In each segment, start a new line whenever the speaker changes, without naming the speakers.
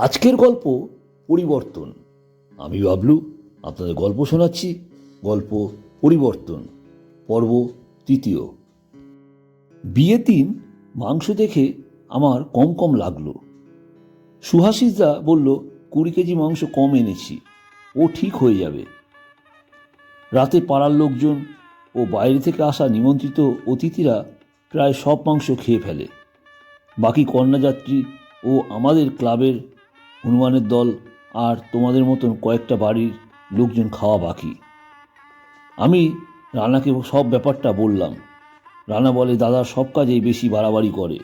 আজকের গল্প পরিবর্তন। আমি বাবলু আপনাদের গল্প শোনাচ্ছি। গল্প পরিবর্তন, পর্ব তৃতীয়। বিয়ের দিন মাংস দেখে আমার কম কম লাগলো। সুহাসিসদা বলল 20 কেজি মাংস কম এনেছি, ও ঠিক হয়ে যাবে। রাতে পাড়ার লোকজন ও বাইরে থেকে আসা নিমন্ত্রিত অতিথিরা প্রায় সব মাংস খেয়ে ফেলে। বাকি কন্যাযাত্রী ও আমাদের ক্লাবের হনুমানের দল আর তোমাদের মতন কয়েকটা বাড়ির লোকজন খাওয়া বাকি। আমি রানাকে সব ব্যাপারটা বললাম। রানা বলে দাদা সব কাজেই বেশি বাড়াবাড়ি করে।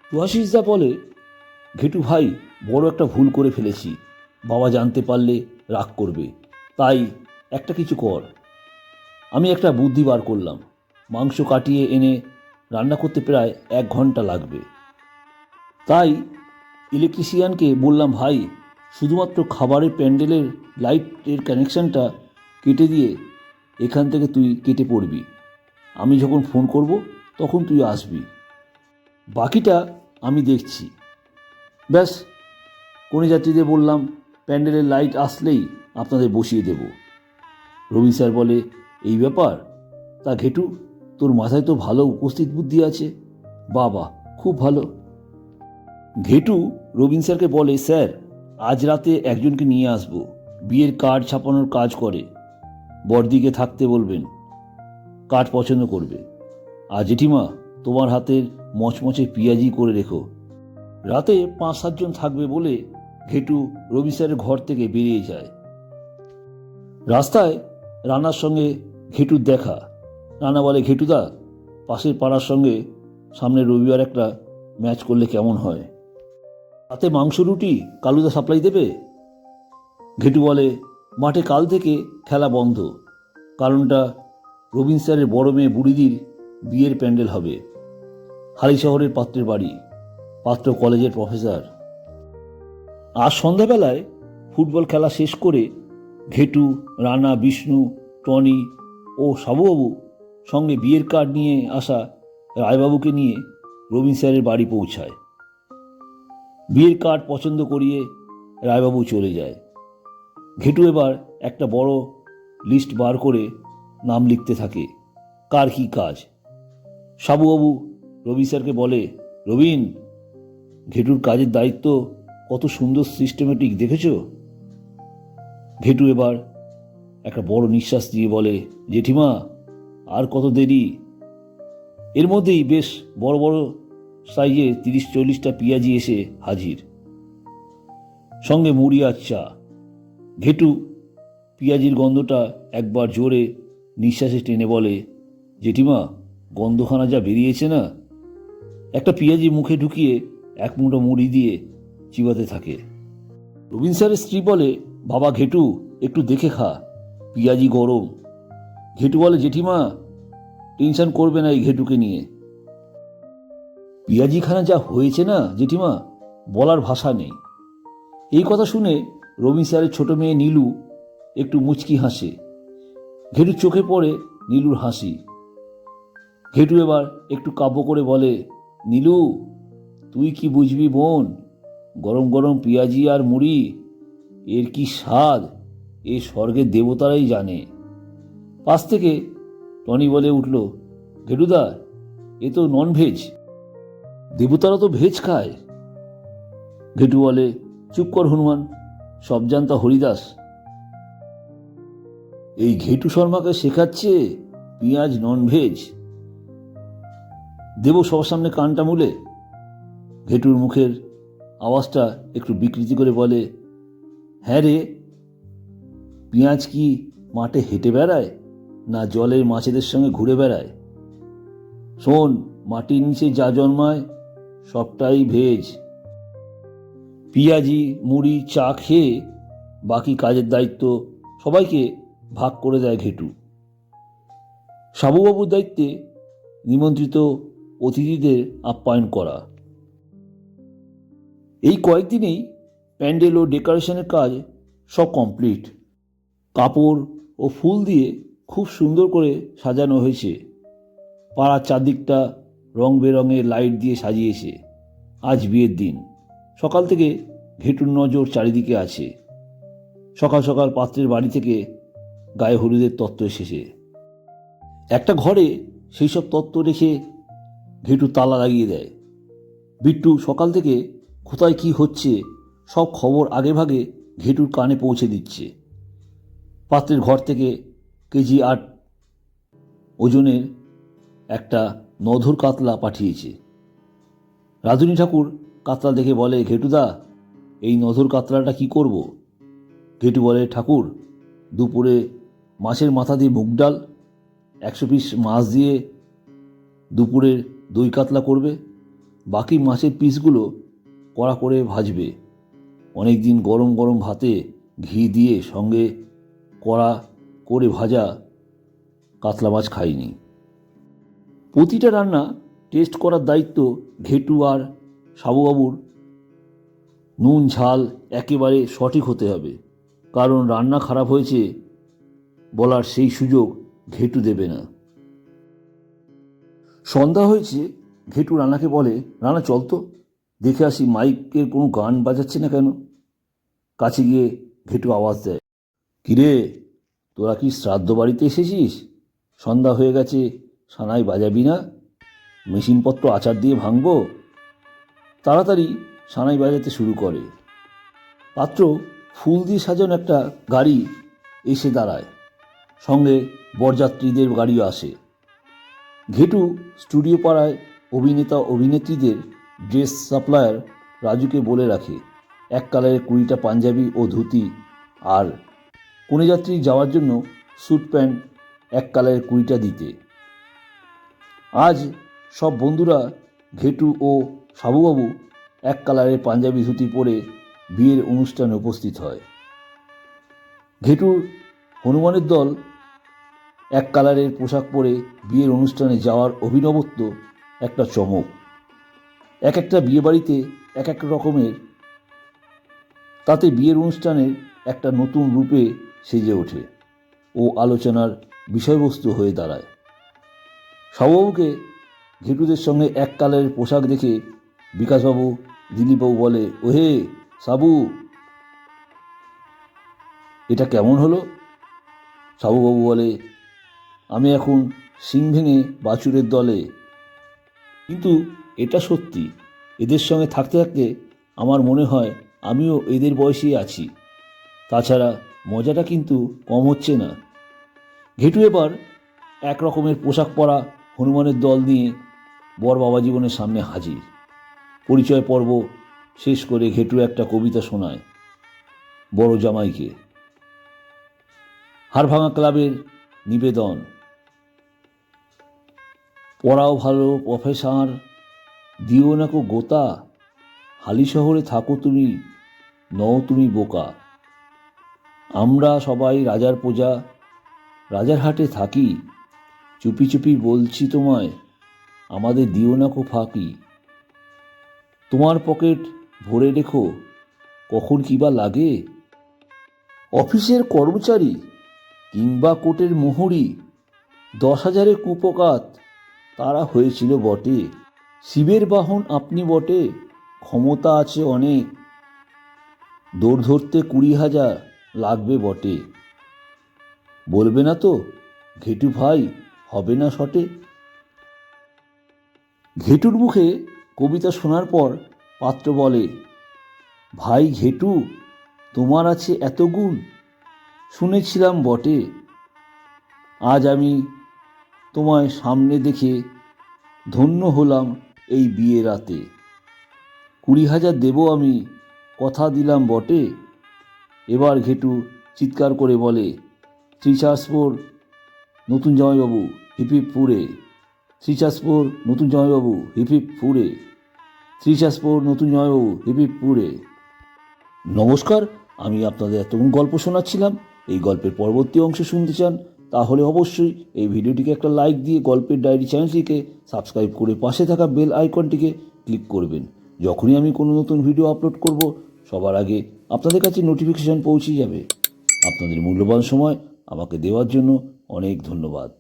সুহাসিসদা বলে ঘেটু ভাই, বড় একটা ভুল করে ফেলেছি, বাবা জানতে পারলে রাগ করবে, তাই একটা কিছু কর। আমি একটা বুদ্ধি বার করলাম, মাংস কাটিয়ে এনে রান্না করতে প্রায় 1 ঘন্টা লাগবে। তাই ইলেকট্রিশিয়ানকে বললাম, ভাই শুধুমাত্র খাবারের প্যান্ডেলের লাইটের কানেকশানটা কেটে দিয়ে এখান থেকে তুই কেটে পড়বি, আমি যখন ফোন করব তখন তুই আসবি, বাকিটা আমি দেখছি। ব্যাস, কনেযাত্রীদের বললাম প্যান্ডেলের লাইট আসলেই আপনাদের বসিয়ে দেব। রবীন স্যার বলে এই ব্যাপার, তা ঘেটু তোর মাথায় তো ভালো উপস্থিত বুদ্ধি আছে, বাবা খুব ভালো। ঘেটু রবীন স্যারকে বলে স্যার আজ রাতে একজনকে নিয়ে আসব, বিয়ের কার্ড ছাপানোর কাজ করে, বড়দিকে থাকতে বলবেন, কার্ড পছন্দ করবে। আর জেঠিমা তোমার হাতের মচমচে পিঁয়াজি করে রেখো। রাতে 5-7 জন থাকবে বলে ঘেটু রবীন স্যারের ঘর থেকে বেরিয়ে যায়। রাস্তায় রানার সঙ্গে ঘেটুর দেখা। রানা বলে ঘেটুদা, পাশের পাড়ার সঙ্গে সামনের রবিবার একটা ম্যাচ করলে কেমন হয়? রাতে মাংস রুটি কালুদা সাপ্লাই দেবে। ঘেটু বলে মাঠে কাল থেকে খেলা বন্ধ, কারণটা রবীন স্যারের বড় মেয়ে বুড়িদির বিয়ের প্যান্ডেল হবে। হালি শহরের পাত্রের বাড়ি, পাত্র কলেজের প্রফেসর। আজ সন্ধ্যাবেলায় ফুটবল খেলা শেষ করে ঘেটু, রানা, বিষ্ণু, টনি ও সাবুবাবু সঙ্গে বিয়ের কার্ড নিয়ে আসা রায়বাবুকে নিয়ে রবীন স্যারের বাড়ি পৌঁছায়। বিয়ের কার্ড পছন্দ করিয়ে রায়বাবু চলে যায়। ঘেটু এবার একটা বড় লিস্ট বার করে নাম লিখতে থাকে, কার কী কাজ। সাবুবাবু রবীন স্যারকে বলে রবীন, ঘেটুর কাজের দায়িত্ব কত সুন্দর সিস্টেমেটিক দেখেছ? ঘেটু এবার একটা বড় নিঃশ্বাস দিয়ে বলে জেঠিমা আর কত দেরি। এর মধ্যেই বেশ বড় বড় সাইজে 30-40টা পিঁয়াজি এসে হাজির, সঙ্গে মুড়ি আর চা। ঘেটু পিঁয়াজির গন্ধটা একবার জোরে নিঃশ্বাসে টেনে বলে জেঠিমা, গন্ধখানা যা বেরিয়েছে না। একটা পিঁয়াজি মুখে ঢুকিয়ে 1 মুঠো মুড়ি দিয়ে চিবাতে থাকে। রবীন স্যারের স্ত্রী বলে বাবা ঘেটু, একটু দেখে খা, পিঁয়াজি গরম। ঘেটু বলে জেঠিমা টেনশন করবে না এই ঘেটুকে নিয়ে, পিঁয়াজিখানা যা হয়েছে না জেঠিমা, বলার ভাষা নেই। এই কথা শুনে রবীন স্যারের ছোট মেয়ে নীলু একটু মুচকি হাসে। ঘেটুর চোখে পড়ে নীলুর হাসি। ঘেটু এবার একটু কাব্য করে বলে নীলু, তুই কি বুঝবি বোন, গরম গরম পিঁয়াজি আর মুড়ি, এর কি স্বাদ এ স্বর্গের দেবতারাই জানে। পাশ থেকে টনি বলে উঠল ঘেটুদা, এ তো ননভেজ, দেবতারা তো ভেজ খায়। ঘেটু বলে চুপ কর হনুমান, সব জানতা হরিদাস। এই ঘেটু শর্মাকে শেখাচ্ছে পেঁয়াজ ননভেজ, দেব সবার সামনে কানটা মুলে। ঘেটুর মুখের আওয়াজটা একটু বিকৃতি করে বলে হ্যাঁ রে, পেঁয়াজ কি মাঠে হেঁটে বেড়ায় না জলের মাছেদের সঙ্গে ঘুরে বেড়ায়? শোন, মাটির নিচে যা জন্মায় সবটাই ভেজ। পিঁয়াজি মুড়ি চা খেয়ে বাকি কাজের দায়িত্ব সবাইকে ভাগ করে দেয় ঘেটু। সাবুবাবুর দায়িত্বে নিমন্ত্রিত অতিথিদের আপ্যায়ন করা। এই কয়েকদিনেই প্যান্ডেল ও ডেকোরেশনের কাজ সব কমপ্লিট। কাপড় ও ফুল দিয়ে খুব সুন্দর করে সাজানো হয়েছে। পাড়ার চারদিকটা রং বেরঙের লাইট দিয়ে সাজিয়েছে। আজ বিয়ের দিন, সকাল থেকে ঘেটুর নজর চারিদিকে আছে। সকাল সকাল পাত্রের বাড়ি থেকে গায়ে হলুদের তত্ত্ব এসেছে। একটা ঘরে সেই সব তত্ত্ব রেখে ঘেটু তালা লাগিয়ে দেয়। বিট্টু সকাল থেকে কোথায় কি হচ্ছে সব খবর আগেভাগে ঘেটুর কানে পৌঁছে দিচ্ছে। পাত্রের ঘর থেকে কেজি 8 ওজনের একটা নধর কাতলা পাঠিয়েছে। রাধুনী ঠাকুর কাতলা দেখে বলে, ঘেটুদা, এই নধর কাতলাটা কি করব? ঘেটু বলে, ঠাকুর, দুপুরে মাছের মাথা দিয়ে মুগ ডাল, 100 পিস মাছ দিয়ে দুপুরের দই কাতলা করবে, বাকি মাছের পিসগুলো কড়া করে ভাজবে। অনেক দিন গরম গরম ভাতে ঘি দিয়ে সঙ্গে কড়া করে ভাজা কাতলা মাছ খাইনি। প্রতিটা রান্না টেস্ট করার দায়িত্ব ঘেটু আর সাবুবাবুর। নুন ঝাল একেবারে সঠিক হতে হবে, কারণ রান্না খারাপ হয়েছে বলার সেই সুযোগ ঘেটু দেবে না। সন্ধ্যা হয়েছে, ঘেটু রানাকে বলে, রানা চল তো, দেখে আসি মাইকের কোনো গান বাজাচ্ছে না কেন। কাছে গিয়ে ঘেটু আওয়াজ দেয়, কিরে, তোরা কি শ্রাদ্ধ বাড়িতে এসেছিস? সন্ধ্যা হয়ে গেছে, সানাই বাজাবি না? মেশিনপত্র আচার দিয়ে ভাঙবো। তাড়াতাড়ি সানাই বাজাতে শুরু করে। পাত্র ফুল দিয়ে সাজানো একটা গাড়ি এসে দাঁড়ায়, সঙ্গে বরযাত্রীদের গাড়িও আসে। ঘেটু স্টুডিও পাড়ায় অভিনেতা অভিনেত্রীদের ড্রেস সাপ্লায়ার রাজুকে বলে রাখে 1 কালারের 20টা পাঞ্জাবি ও ধুতি, আর কনেযাত্রী যাওয়ার জন্য স্যুট প্যান্ট 1 কালারের 20টা দিতে। আজ সব বন্ধুরা ঘেটু ও সাবুবাবু 1 কালারের পাঞ্জাবি ধুতি পরে বিয়ের অনুষ্ঠানে উপস্থিত হয়। ঘেটুর হনুমানের দল 1 কালারের পোশাক পরে বিয়ের অনুষ্ঠানে যাওয়ার অভিনবত্ব একটা চমক। এক একটা বিয়ে বাড়িতে এক এক রকমের, তাতে বিয়ের অনুষ্ঠানের একটা নতুন রূপে সেজে ওঠে ও আলোচনার বিষয়বস্তু হয়ে দাঁড়ায়। সাবুবাবুকে ঘেটুদের সঙ্গে 1 কালারের পোশাক দেখে বিকাশবাবু দিলীপবাবু বলে, ওহে সাবু, এটা কেমন হলো? সাবুবাবু বলে, আমি এখন সিং ভেঙে বাছুরের দলে। কিন্তু এটা সত্যি, এদের সঙ্গে থাকতে থাকতে আমার মনে হয় আমিও এদের বয়সেই আছি। তাছাড়া মজাটা কিন্তু কম হচ্ছে না। ঘেটু এবার 1 রকমের পোশাক পরা হনুমানের দল নিয়ে বর বাবা জীবনের সামনে হাজির। পরিচয় পর্ব শেষ করে ঘেটু একটা কবিতা শোনায় বড় জামাইকে। হাড়ভাঙা ক্লাবের নিবেদন, পড়াও ভালো প্রফেসর, দিও না কো গোতা, হালি শহরে থাকো তুমি, নও তুমি বোকা। আমরা সবাই রাজার প্রজা, রাজার হাটে থাকি, চুপি চুপি বলছি তোমায়, আমাদের দিও না কো ফাঁকি। তোমার পকেট ভরে রেখো, কখন কিবা লাগে। অফিসের কর্মচারী কিংবা কোর্টের মোহরি, 10,000-এ কুপকাত তারা হয়েছিল বটে। শিবের বাহন আপনি বটে, ক্ষমতা আছে অনেক, দৌড় ধরতে 20,000 লাগবে বটে। বলবে না তো ঘেটু ভাই, হবে না শটে? ঘেটুর মুখে কবিতা শোনার পর পাত্র বলে, ভাই ঘেটু, তোমার আছে এত গুণ, শুনেছিলাম বটে। আজ আমি তোমায় সামনে দেখে ধন্য হলাম এই বিয়ে রাতে। 20,000 দেব আমি, কথা দিলাম বটে। এবার ঘেটু চিৎকার করে বলে, 3/4 নতুন জামাইবাবু, হিপ হিপ ফুরে। 3/4 নতুন জামাইবাবু, হিপ হিপ ফুরে। 3/4 নতুন জামাইবাবু, হিপ হিপ ফুরে। নমস্কার, আমি আপনাদের এতক্ষণ গল্প শোনাচ্ছিলাম। এই গল্পের পরবর্তী অংশ শুনতে চান তাহলে অবশ্যই এই ভিডিওটিকে একটা লাইক দিয়ে গল্পের ডায়েরি চ্যানেলটিকে সাবস্ক্রাইব করে পাশে থাকা বেল আইকনটিকে ক্লিক করবেন। যখনই আমি কোনো নতুন ভিডিও আপলোড করব সবার আগে আপনাদের কাছে নোটিফিকেশন পৌঁছে যাবে। আপনাদের মূল্যবান সময় আমাকে দেওয়ার জন্য অনেক ধন্যবাদ।